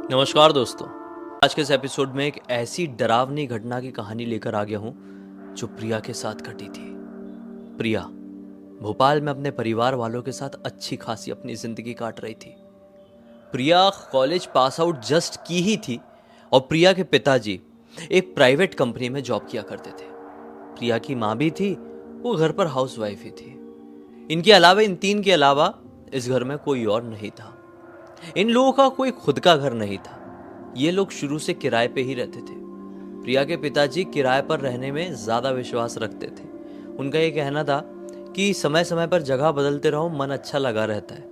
नमस्कार दोस्तों। आज के इस एपिसोड में एक ऐसी डरावनी घटना की कहानी लेकर आ गया हूं जो प्रिया के साथ घटी थी। प्रिया भोपाल में अपने परिवार वालों के साथ अच्छी खासी अपनी जिंदगी काट रही थी। प्रिया कॉलेज पास आउट जस्ट की ही थी और प्रिया के पिताजी एक प्राइवेट कंपनी में जॉब किया करते थे। प्रिया की माँ भी थी, वो घर पर हाउसवाइफ ही थी। इनके अलावा इन तीन के अलावा इस घर में कोई और नहीं था। इन लोगों का कोई खुद का घर नहीं था। ये लोग शुरू से किराए पे ही रहते थे। प्रिया के पिताजी किराए पर रहने में ज्यादा विश्वास रखते थे। उनका ये कहना था कि समय समय पर जगह बदलते रहो, मन अच्छा लगा रहता है।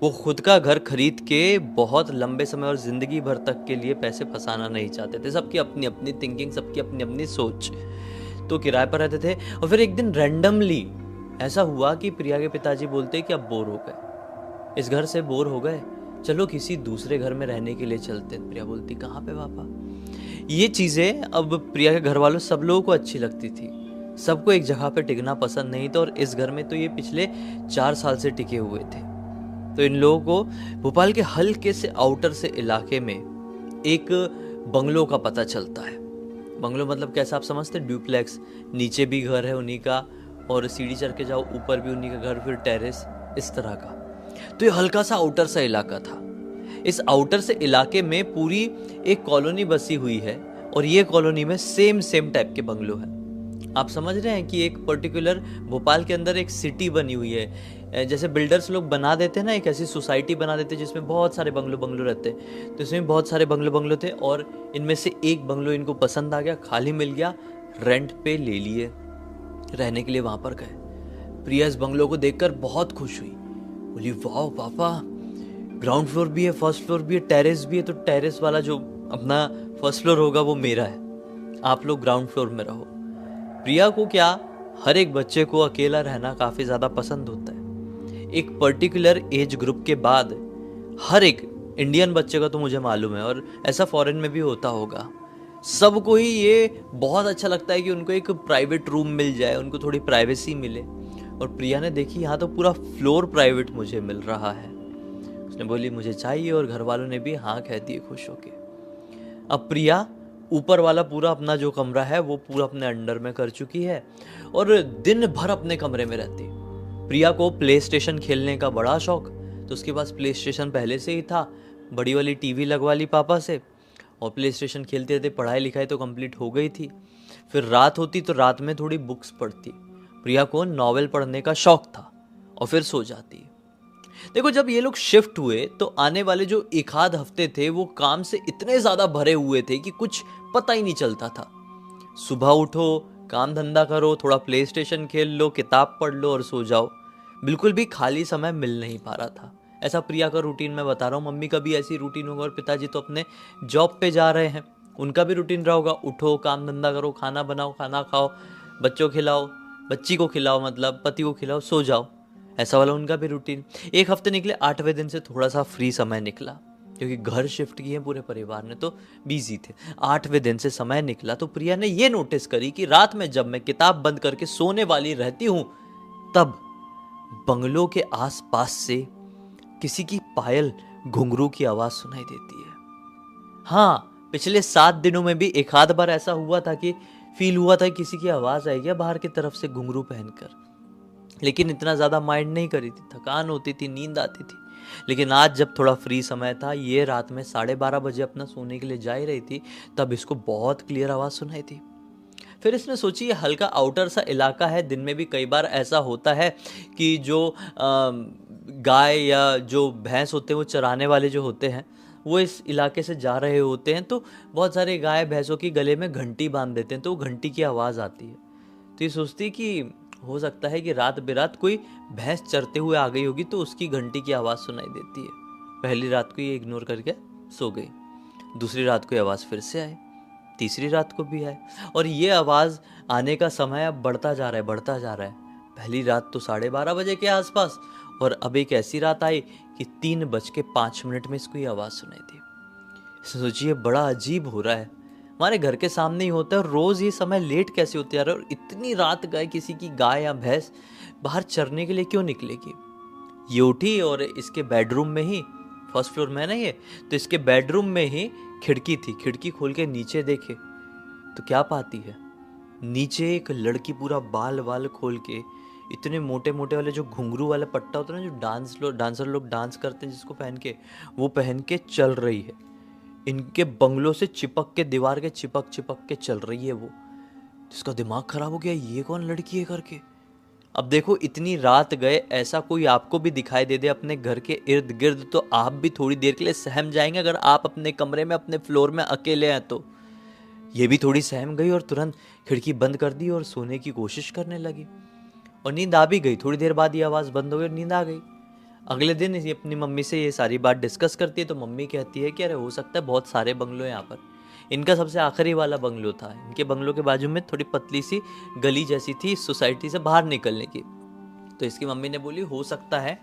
वो खुद का घर खरीद के बहुत लंबे समय और जिंदगी भर तक के लिए पैसे फंसाना नहीं चाहते थे। सबकी अपनी अपनी थिंकिंग, सबकी अपनी अपनी सोच। तो किराए पर रहते थे और फिर एक दिन रैंडमली ऐसा हुआ कि प्रिया के पिताजी बोलते कि अब बोर हो गए, इस घर से बोर हो गए, चलो किसी दूसरे घर में रहने के लिए चलते हैं। प्रिया बोलती कहाँ पे पापा। ये चीजें अब प्रिया के घर वालों सब लोगों को अच्छी लगती थी। सबको एक जगह पे टिकना पसंद नहीं था और इस घर में तो ये पिछले 4 साल से टिके हुए थे। तो इन लोगों को भोपाल के हल्के से आउटर से इलाके में एक बंगलो का पता चलता है। बंगलो मतलब कैसा आप समझते, ड्यूप्लेक्स, नीचे भी घर है उन्हीं का और सीढ़ी चढ़ के जाओ ऊपर भी उन्हीं का घर, फिर टेरेस, इस तरह का। तो ये हल्का सा आउटर सा इलाका था। इस आउटर से इलाके में पूरी एक कॉलोनी बसी हुई है और ये कॉलोनी में सेम टाइप के बंगलो है। आप समझ रहे हैं कि एक पर्टिकुलर भोपाल के अंदर एक सिटी बनी हुई है। जैसे बिल्डर्स लोग बना देते हैं ना, एक ऐसी सोसाइटी बना देते हैं जिसमें बहुत सारे बंगलो रहते हैं। तो इसमें बहुत सारे बंगलो थे और इनमें से एक बंगलो इनको पसंद आ गया, खाली मिल गया, रेंट पे ले लिए, रहने के लिए वहां पर गए। प्रिया इस बंगलो को देखकर बहुत खुश हुई। बोली वाह पापा, ग्राउंड फ्लोर भी है, फर्स्ट फ्लोर भी है, टेरेस भी है। तो टेरेस वाला जो अपना फर्स्ट फ्लोर होगा वो मेरा है, आप लोग ग्राउंड फ्लोर में रहो। प्रिया को क्या, हर एक बच्चे को अकेला रहना काफी ज्यादा पसंद होता है। एक पर्टिकुलर एज ग्रुप के बाद हर एक इंडियन बच्चे का तो मुझे मालूम है और ऐसा फॉरेन में भी होता होगा, सबको ही ये बहुत अच्छा लगता है कि उनको एक प्राइवेट रूम मिल जाए, उनको थोड़ी प्राइवेसी मिले। और प्रिया ने देखी यहाँ तो पूरा फ्लोर प्राइवेट मुझे मिल रहा है। उसने बोली मुझे चाहिए और घर वालों ने भी हाँ कह दिए खुश होके। अब प्रिया ऊपर वाला पूरा अपना जो कमरा है वो पूरा अपने अंडर में कर चुकी है और दिन भर अपने कमरे में रहती। प्रिया को प्ले स्टेशन खेलने का बड़ा शौक, तो उसके पास प्ले स्टेशन पहले से ही था, बड़ी वाली टीवी लगवा ली पापा से और प्ले स्टेशन खेलते रहते। पढ़ाई लिखाई तो कंप्लीट हो गई थी। फिर रात होती तो रात में थोड़ी बुक्स पढ़ती। प्रिया को नॉवेल पढ़ने का शौक था और फिर सो जाती। देखो जब ये लोग शिफ्ट हुए तो आने वाले जो एक आध हफ्ते थे वो काम से इतने ज्यादा भरे हुए थे कि कुछ पता ही नहीं चलता था। सुबह उठो, काम धंधा करो, थोड़ा प्ले स्टेशन खेल लो, किताब पढ़ लो और सो जाओ। बिल्कुल भी खाली समय मिल नहीं पा रहा था। ऐसा प्रिया का रूटीन मैं बता रहा हूँ। मम्मी का भी ऐसी रूटीन होगा और पिताजी तो अपने जॉब पे जा रहे हैं, उनका भी रूटीन रहा होगा। उठो, काम धंधा करो, खाना बनाओ, खाना खाओ, बच्चों खिलाओ, बच्ची को खिलाओ, मतलब पति को खिलाओ, सो जाओ। ऐसा वाला उनका भी रूटीन। एक हफ्ते निकले, 8वें दिन से थोड़ा सा फ्री समय निकला क्योंकि घर शिफ्ट किए पूरे परिवार ने तो बिजी थे। 8वें दिन से समय निकला तो प्रिया ने ये नोटिस करी कि रात में जब मैं किताब बंद करके सोने वाली रहती हूं तब बंगलों के आसपास से किसी की पायल, घुंघरू की आवाज सुनाई देती है। हाँ, पिछले 7 दिनों में भी एक आध बार ऐसा हुआ था कि फील हुआ था किसी की आवाज आई है बाहर की तरफ से घुंघरू पहनकर, लेकिन इतना ज्यादा माइंड नहीं करी थी। थकान होती थी, नींद आती थी। लेकिन आज जब थोड़ा फ्री समय था, ये रात में 12:30 बजे अपना सोने के लिए जा ही रही थी, तब इसको बहुत क्लियर आवाज सुनाई थी। फिर इसने सोची ये हल्का आउटर सा इलाका है, दिन में भी कई बार ऐसा होता है कि जो गाय या जो भैंस होते हैं वो चराने वाले जो होते हैं वो इस इलाके से जा रहे होते हैं, तो बहुत सारे गाय भैंसों की गले में घंटी बांध देते हैं तो वो घंटी की आवाज़ आती है। तो ये सोचती कि हो सकता है कि रात बेरात कोई भैंस चरते हुए आ गई होगी तो उसकी घंटी की आवाज़ सुनाई देती है। पहली रात को ये इग्नोर करके सो गई। दूसरी रात को आवाज़ फिर से आई, तीसरी रात को भी आए और ये आवाज़ आने का समय अब बढ़ता जा रहा है, बढ़ता जा रहा है। पहली रात तो 12:30 बजे के आसपास और अब एक ऐसी रात आई कि 3:05 में इसको ये आवाज़ सुनाई दी। सोचिए बड़ा अजीब हो रहा है, हमारे घर के सामने ही होता है और रोज़ ये समय लेट कैसे होते जा रहा है और इतनी रात गए किसी की गाय या भैंस बाहर चरने के लिए क्यों निकलेगी। ये उठी और इसके बेडरूम में ही फर्स्ट फ्लोर में है ना ये, तो इसके बेडरूम में ही खिड़की थी। खिड़की खोल के नीचे देखे तो क्या पाती है, नीचे एक लड़की पूरा बाल वाल खोल के, इतने मोटे मोटे वाले जो घुंघरू वाला पट्टा होता है ना, जो डांसर लोग डांस करते हैं जिसको पहन के, वो पहन के चल रही है। इनके बंगलों से चिपक के, दीवार के चिपक चिपक के चल रही है वो। जिसका दिमाग खराब हो गया, ये कौन लड़की है करके। अब देखो इतनी रात गए, ऐसा कोई आपको भी दिखाई दे दे अपने घर के इर्द गिर्द तो आप भी थोड़ी देर के लिए सहम जाएंगे। अगर आप अपने कमरे में अपने फ्लोर में अकेले हैं तो ये भी थोड़ी सहम गई और तुरंत खिड़की बंद कर दी और सोने की कोशिश करने लगी। और नींद आ भी गई। थोड़ी देर बाद ये आवाज़ बंद हो गई और नींद आ गई। अगले दिन ये अपनी मम्मी से ये सारी बात डिस्कस करती है तो मम्मी कहती है कि अरे हो सकता है बहुत सारे बंगलो हैं यहाँ पर। इनका सबसे आखिरी वाला बंगलो था। इनके बंगलो के बाजू में थोड़ी पतली सी गली जैसी थी सोसाइटी से बाहर निकलने की। तो इसकी मम्मी ने बोली हो सकता है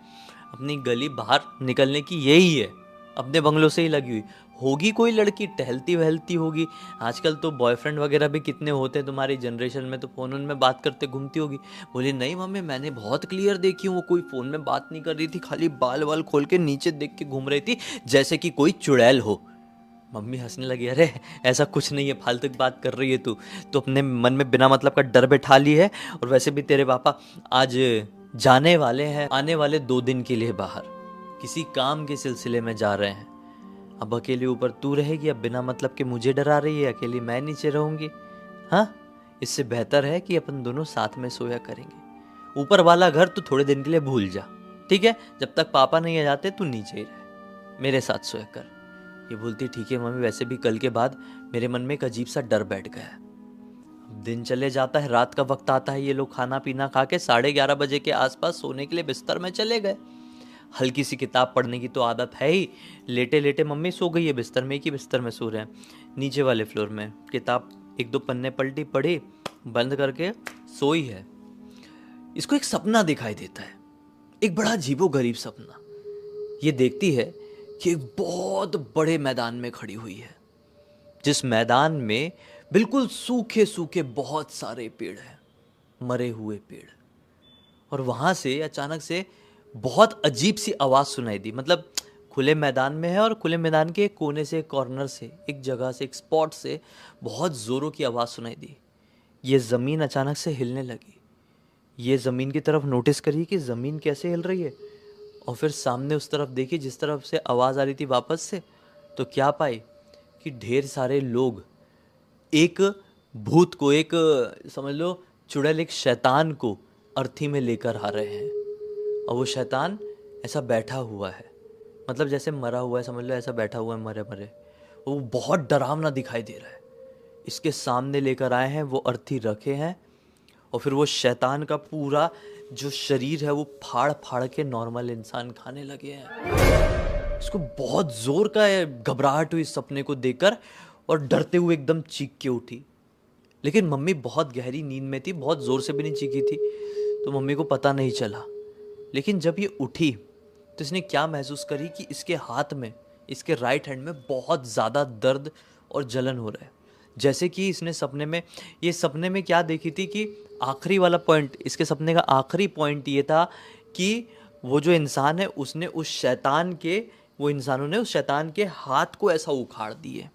अपनी गली बाहर निकलने की यही है, अपने बंगलों से ही लगी हुई होगी। कोई लड़की टहलती वहलती होगी। आजकल तो बॉयफ्रेंड वगैरह भी कितने होते हैं तुम्हारी जनरेशन में, तो फ़ोन में बात करते घूमती होगी। बोली नहीं मम्मी, मैंने बहुत क्लियर देखी हूँ, वो कोई फ़ोन में बात नहीं कर रही थी, खाली बाल वाल खोल के नीचे देख के घूम रही थी जैसे कि कोई चुड़ैल हो। मम्मी हंसने लगी, अरे ऐसा कुछ नहीं है, फालतू की बात कर रही है तू तो अपने मन में बिना मतलब का डर बैठा ली है। और वैसे भी तेरे पापा आज जाने वाले हैं, आने वाले 2 दिन के लिए बाहर किसी काम के सिलसिले में जा रहे हैं। अब अकेले ऊपर तू रहेगी, अब बिना मतलब के मुझे डरा रही है, अकेली मैं नीचे रहूंगी। हाँ, इससे बेहतर है कि अपन दोनों साथ में सोया करेंगे। ऊपर वाला घर तू थोड़े दिन के लिए भूल जा, ठीक है? जब तक पापा नहीं आ जाते तू नीचे ही रहे, मेरे साथ सोया कर। ये बोलती ठीक है मम्मी। वैसे भी कल के बाद मेरे मन में एक अजीब सा डर बैठ गया है। दिन चले जाता है, रात का वक्त आता है, ये लोग खाना पीना खा के 11:30 बजे के आसपास सोने के लिए बिस्तर में चले गए। हल्की सी किताब पढ़ने की तो आदत है ही। लेटे लेटे मम्मी सो गई है बिस्तर में, एक ही बिस्तर में सो रहे हैं नीचे वाले फ्लोर में। किताब 1-2 पन्ने पलटी, पढ़ी, बंद करके सोई है। इसको एक सपना दिखाई देता है, एक बड़ा अजीबो गरीब सपना। ये देखती है कि एक बहुत बड़े मैदान में खड़ी हुई है, जिस मैदान में बिल्कुल सूखे सूखे बहुत सारे पेड़ हैं, मरे हुए पेड़। और वहां से अचानक से बहुत अजीब सी आवाज़ सुनाई दी। मतलब खुले मैदान में है और खुले मैदान के एक कोने से, एक कॉर्नर से, एक जगह से, एक स्पॉट से बहुत ज़ोरों की आवाज़ सुनाई दी। ये ज़मीन अचानक से हिलने लगी। ये ज़मीन की तरफ नोटिस करिए कि ज़मीन कैसे हिल रही है। और फिर सामने उस तरफ देखी जिस तरफ से आवाज़ आ रही थी वापस से, तो क्या पाई कि ढेर सारे लोग एक भूत को, एक समझ लो चुड़ैल, एक शैतान को अर्थी में लेकर आ रहे हैं। और वो शैतान ऐसा बैठा हुआ है, मतलब जैसे मरा हुआ है, समझ लो ऐसा बैठा हुआ है मरे मरे। वो बहुत डरावना दिखाई दे रहा है। इसके सामने लेकर आए हैं, वो अर्थी रखे हैं और फिर वो शैतान का पूरा जो शरीर है वो फाड़ फाड़ के नॉर्मल इंसान खाने लगे हैं। इसको बहुत जोर का घबराहट हुई इस सपने को देखकर और डरते हुए एकदम चीख के उठी। लेकिन मम्मी बहुत गहरी नींद में थी, बहुत जोर से भी नहीं चीखी थी, तो मम्मी को पता नहीं चला। लेकिन जब ये उठी तो इसने क्या महसूस करी कि इसके हाथ में, इसके राइट हैंड में बहुत ज़्यादा दर्द और जलन हो रहा है। जैसे कि इसने सपने में, ये सपने में क्या देखी थी कि आखिरी वाला पॉइंट, इसके सपने का आखिरी पॉइंट ये था कि वो जो इंसान है उसने उस शैतान के, वो इंसानों ने उस शैतान के हाथ को ऐसा उखाड़ दिए।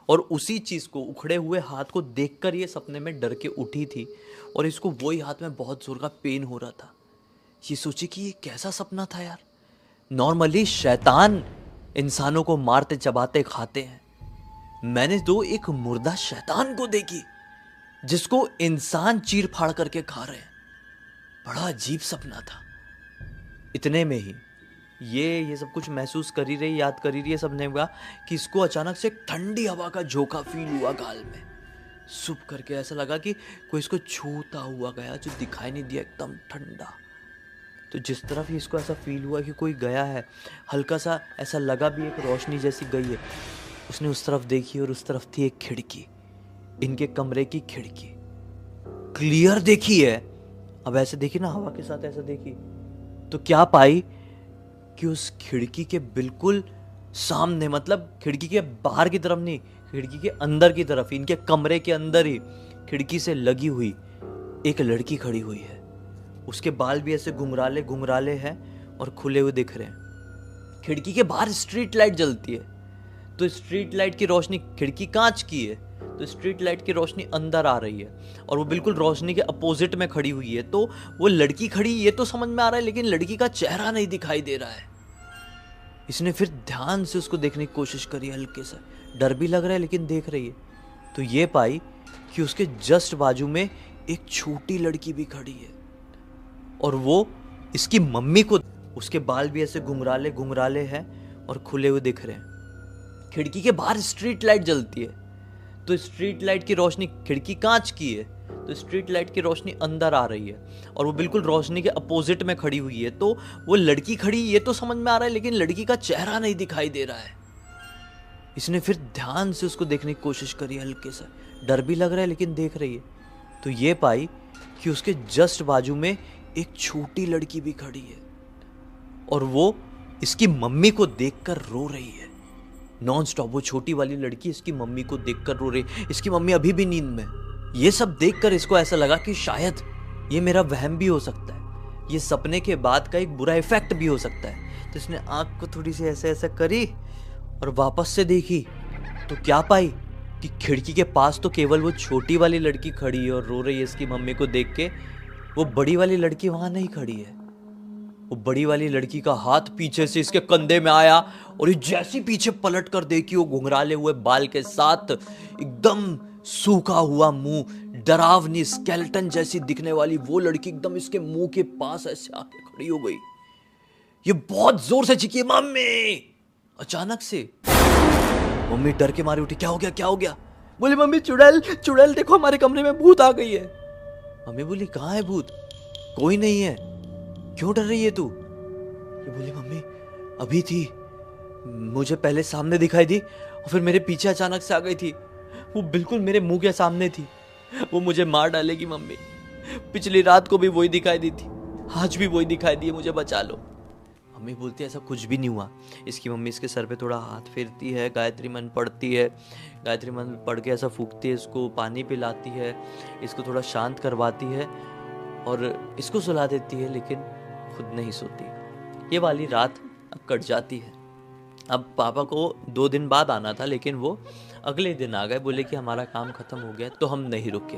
और उसी चीज़ को, उखड़े हुए हाथ को देखकर ये सपने में डर के उठी थी और इसको वही हाथ में बहुत जोर का पेन हो रहा था। ये सोची कि ये कैसा सपना था यार। नॉर्मली शैतान इंसानों को मारते चबाते खाते हैं, मैंने तो एक मुर्दा शैतान को देखी जिसको इंसान चीर फाड़ करके खा रहे हैं। बड़ा अजीब सपना था। इतने में ही ये सब कुछ महसूस कर ही रही, याद कर ही रही है सपने का कि इसको अचानक से एक ठंडी हवा का झोंका फील हुआ गाल में। सुप करके ऐसा लगा कि कोई इसको छूता हुआ गया, जो दिखाई नहीं दिया, एकदम ठंडा। तो जिस तरफ ही इसको ऐसा फील हुआ कि कोई गया है, हल्का सा ऐसा लगा भी एक रोशनी जैसी गई है। उसने उस तरफ देखी और उस तरफ थी एक खिड़की, इनके कमरे की खिड़की क्लियर देखी है। अब ऐसे देखी ना, हवा के साथ ऐसा देखी तो क्या पाई कि उस खिड़की के बिल्कुल सामने, मतलब खिड़की के बाहर की तरफ नहीं, खिड़की के अंदर की तरफ, इनके कमरे के अंदर ही खिड़की से लगी हुई एक लड़की खड़ी हुई है। उसके बाल भी ऐसे घुंघराले घुंघराले हैं और खुले हुए दिख रहे हैं। खिड़की के बाहर स्ट्रीट लाइट जलती है, तो स्ट्रीट लाइट की रोशनी, खिड़की कांच की है, तो स्ट्रीट लाइट की रोशनी अंदर आ रही है और वो बिल्कुल रोशनी के अपोजिट में खड़ी हुई है। तो वो लड़की खड़ी, ये तो समझ में आ रहा है, लेकिन लड़की का चेहरा नहीं दिखाई दे रहा है। इसने फिर ध्यान से उसको देखने की कोशिश करी, हल्के सा डर भी लग रहा है लेकिन देख रही है। तो ये पाई कि उसके जस्ट बाजू में एक छोटी लड़की भी खड़ी है और वो इसकी मम्मी को, उसके बाल भी ऐसे घुंघराले घुंघराले हैं और खुले हुए दिख रहे हैं। खिड़की के बाहर स्ट्रीट लाइट जलती है, तो स्ट्रीट लाइट की रोशनी, खिड़की कांच की है, तो स्ट्रीट लाइट की रोशनी अंदर आ रही है और वो बिल्कुल रोशनी के अपोजिट में खड़ी हुई है। तो वो लड़की खड़ी, ये तो समझ में आ रहा है, लेकिन लड़की का चेहरा नहीं दिखाई दे रहा है। इसने फिर ध्यान से उसको देखने की कोशिश करी, हल्के सा डर भी लग रहा है लेकिन देख रही है। तो ये पाई कि उसके जस्ट बाजू में एक छोटी लड़की भी खड़ी है और वो इसकी मम्मी को देखकर रो रही है नॉन स्टॉप। वो छोटी वाली लड़की इसकी मम्मी को देखकर रो रही, इसकी मम्मी अभी भी नींद में। ये सब देखकर इसको ऐसा लगा कि शायद ये मेरा वहम भी हो सकता है, ये सपने के बाद का एक बुरा इफेक्ट भी हो सकता है। तो इसने आंख को थोड़ी सी ऐसे ऐसे करी और वापस से देखी, तो क्या पाई कि खिड़की के पास तो केवल वो छोटी वाली लड़की खड़ी है और रो रही है इसकी मम्मी को देख के। वो बड़ी वाली लड़की वहां नहीं खड़ी है। वो बड़ी वाली लड़की का हाथ पीछे से इसके कंधे में आया और ये जैसी पीछे पलट कर देखी, वो घुंघराले हुए बाल के साथ एकदम सूखा हुआ मुंह, डरावनी स्केलेटन जैसी दिखने वाली वो लड़की एकदम इसके मुंह के पास ऐसे आके खड़ी हो गई। ये बहुत जोर से चीखी, मम्मी। अचानक से मम्मी डर के मारे उठी, क्या हो गया क्या हो गया? बोली, मम्मी चुड़ैल चुड़ैल देखो, हमारे कमरे में भूत आ गई है। मम्मी बोली, कहाँ है भूत? कोई नहीं है। क्यों डर रही है तू? ये बोली, मम्मी अभी थी, मुझे पहले सामने दिखाई दी और फिर मेरे पीछे अचानक से आ गई थी। वो बिल्कुल मेरे मुंह के सामने थी, वो मुझे मार डालेगी मम्मी। पिछली रात को भी वही दिखाई दी थी, आज भी वही दिखाई दी है, मुझे बचा लो। मम्मी बोलती है ऐसा कुछ भी नहीं हुआ। इसकी मम्मी इसके सर पे थोड़ा हाथ फेरती है, गायत्री मंत्र पढ़ती है, गायत्री मंत्र पढ़ के ऐसा फूंकती है, इसको पानी पिलाती है, इसको थोड़ा शांत करवाती है और इसको सुला देती है, लेकिन खुद नहीं सोती। ये वाली रात अब कट जाती है। अब पापा को 2 दिन बाद आना था, लेकिन वो अगले दिन आ गए। बोले कि हमारा काम खत्म हो गया, तो हम नहीं रुके।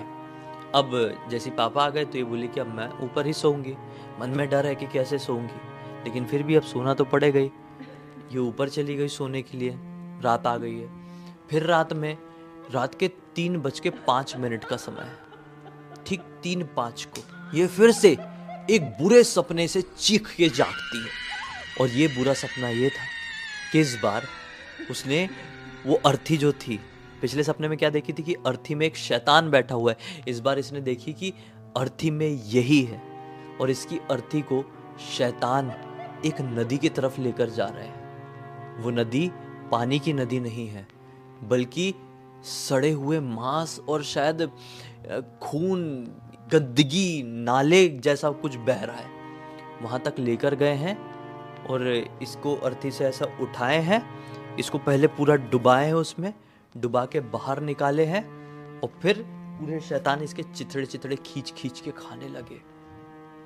अब जैसे पापा आ गए तो ये बोली कि अब मैं ऊपर ही सोऊंगी। मन में डर है कि कैसे सोऊंगी, लेकिन फिर भी अब सोना तो पड़ेगा ही। ये ऊपर चली गई सोने के लिए, रात आ गई है। फिर रात के 3:05 का समय है, ठीक 3:05 को ये फिर से एक बुरे सपने से चीख के जागती है। और ये बुरा सपना ये था कि इस बार उसने वो अर्थी जो थी, पिछले सपने में क्या देखी थी कि अर्थी में एक शैतान बैठा हुआ है। इस बार इसने देखी कि अर्थी में यही है और इसकी अर्थी को शैतान एक नदी की तरफ लेकर जा रहा है। वो नदी पानी की नदी नहीं है, बल्कि सड़े हुए मांस और शायद खून, गंदगी, नाले जैसा कुछ बह रहा है। वहां तक लेकर गए हैं और इसको अर्थी से ऐसा उठाए हैं, इसको पहले पूरा डुबाए हैं, उसमें डुबा के बाहर निकाले हैं और फिर पूरे शैतान इसके चिथड़े चिथड़े खींच खींच के खाने लगे।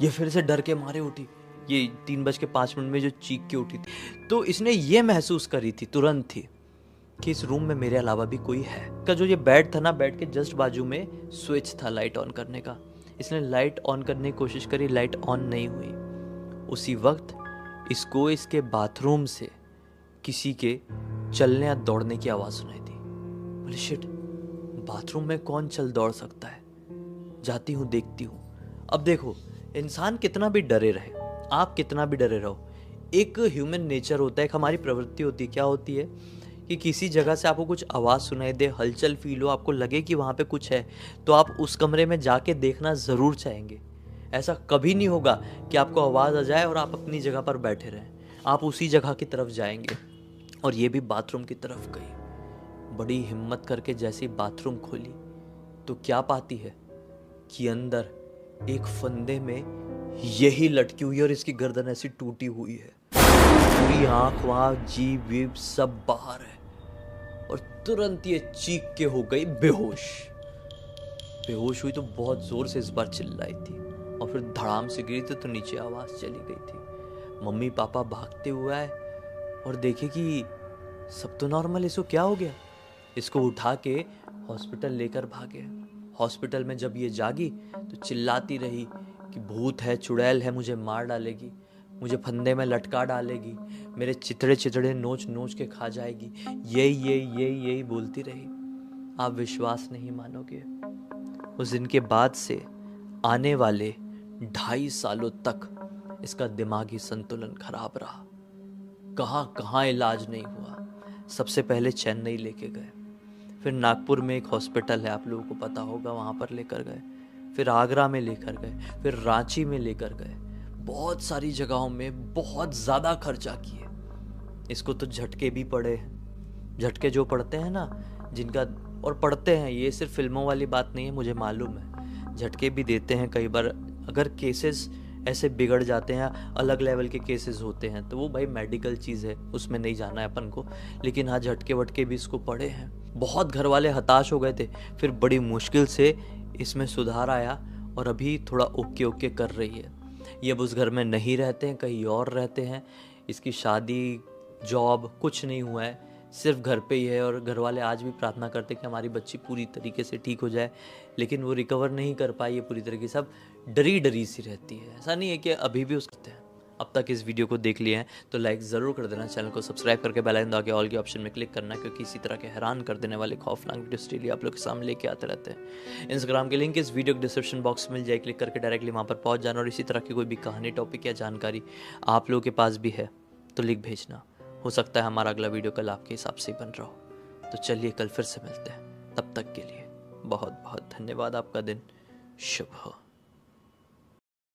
ये फिर से डर के मारे उठी, ये 3:05 में जो चीख के उठी थी। तो इसने ये महसूस करी थी तुरंत थी कि इस रूम में मेरे अलावा भी कोई है। का जो ये बेड था ना, बेड के जस्ट बाजू में स्विच था लाइट ऑन करने का। इसने लाइट ऑन करने की कोशिश करी, लाइट ऑन नहीं हुई। उसी वक्त इसको इसके बाथरूम से किसी के चलने या दौड़ने की आवाज सुनाई दी। बोले, शिट, बाथरूम में कौन चल दौड़ सकता है? जाती हूँ, देखती हूँ। अब देखो, इंसान कितना भी डरे रहे, आप कितना भी डरे रहो, एक ह्यूमन नेचर होता है, एक हमारी प्रवृत्ति होती है। क्या होती है कि किसी जगह से आपको कुछ आवाज़ सुनाई दे, हलचल फील हो, आपको लगे कि वहाँ पे कुछ है, तो आप उस कमरे में जाके देखना ज़रूर चाहेंगे। ऐसा कभी नहीं होगा कि आपको आवाज़ आ जाए और आप अपनी जगह पर बैठे रहें, आप उसी जगह की तरफ जाएंगे। और ये भी बाथरूम की तरफ गई। बड़ी हिम्मत करके जैसे बाथरूम खोली तो क्या पाती है कि अंदर एक फंदे में यही लटकी हुई है और इसकी गर्दन ऐसी टूटी हुई है, पूरी आंख वहां, जीभ वीभ सब बाहर है। और तुरंत ये चीख के हो गई बेहोश। बेहोश हुई तो बहुत जोर से इस बार चिल्लाई थी और फिर धड़ाम से गिरी तो नीचे आवाज चली गई थी। मम्मी पापा भागते हुए आए और देखे कि सब तो नॉर्मल, इसको क्या हो गया। इसको उठा के हॉस्पिटल लेकर भागे। हॉस्पिटल में जब ये जागी तो चिल्लाती रही कि भूत है, चुड़ैल है, मुझे मार डालेगी, मुझे फंदे में लटका डालेगी, मेरे चितड़े चितड़े नोच नोच के खा जाएगी, यही बोलती रही। आप विश्वास नहीं मानोगे, उस दिन के बाद से आने वाले 2.5 सालों तक इसका दिमागी संतुलन खराब रहा। कहाँ कहाँ इलाज नहीं हुआ। सबसे पहले चेन्नई लेके गए, फिर नागपुर में एक हॉस्पिटल है, आप लोगों को पता होगा, वहाँ पर लेकर गए, फिर आगरा में लेकर गए, फिर रांची में लेकर गए। बहुत सारी जगहों में बहुत ज़्यादा खर्चा किए। इसको तो झटके भी पड़े हैं। झटके जो पड़ते हैं ना, जिनका, और पड़ते हैं, ये सिर्फ फिल्मों वाली बात नहीं है, मुझे मालूम है। झटके भी देते हैं कई बार, अगर केसेस ऐसे बिगड़ जाते हैं, अलग लेवल के केसेस होते हैं, तो वो भाई मेडिकल चीज़ है, उसमें नहीं जाना है अपन को। लेकिन हाँ, झटके वटके भी इसको पड़े हैं। बहुत घर वाले हताश हो गए थे, फिर बड़ी मुश्किल से इसमें सुधार आया और अभी थोड़ा ओके ओके कर रही है। ये अब उस घर में नहीं रहते हैं, कहीं और रहते हैं। इसकी शादी, जॉब कुछ नहीं हुआ है, सिर्फ घर पे ही है। और घर वाले आज भी प्रार्थना करते कि हमारी बच्ची पूरी तरीके से ठीक हो जाए, लेकिन वो रिकवर नहीं कर पाई है पूरी तरीके से। अब डरी डरी सी रहती है। ऐसा नहीं है कि अभी भी उसके हैं। अब तक इस वीडियो को देख लिए हैं तो लाइक ज़रूर कर देना, चैनल को सब्सक्राइब करके बेल आइकन दबा के ऑल के ऑप्शन में क्लिक करना, क्योंकि इसी तरह के हैरान कर देने वाले खौफनाक वीडियोस डेली आप लोग के सामने लेके आते रहते हैं। इंस्टाग्राम की लिंक इस वीडियो के डिस्क्रिप्शन बॉक्स में मिल जाए, क्लिक करके डायरेक्टली वहाँ पर पहुँच जाना। और इसी तरह की कोई भी कहानी, टॉपिक या जानकारी आप लोगों के पास भी है तो लिख भेजना। हो सकता है हमारा अगला वीडियो कल आपके हिसाब से बन रहा हो। तो चलिए कल फिर से मिलते हैं, तब तक के लिए बहुत बहुत धन्यवाद। आपका दिन शुभ हो।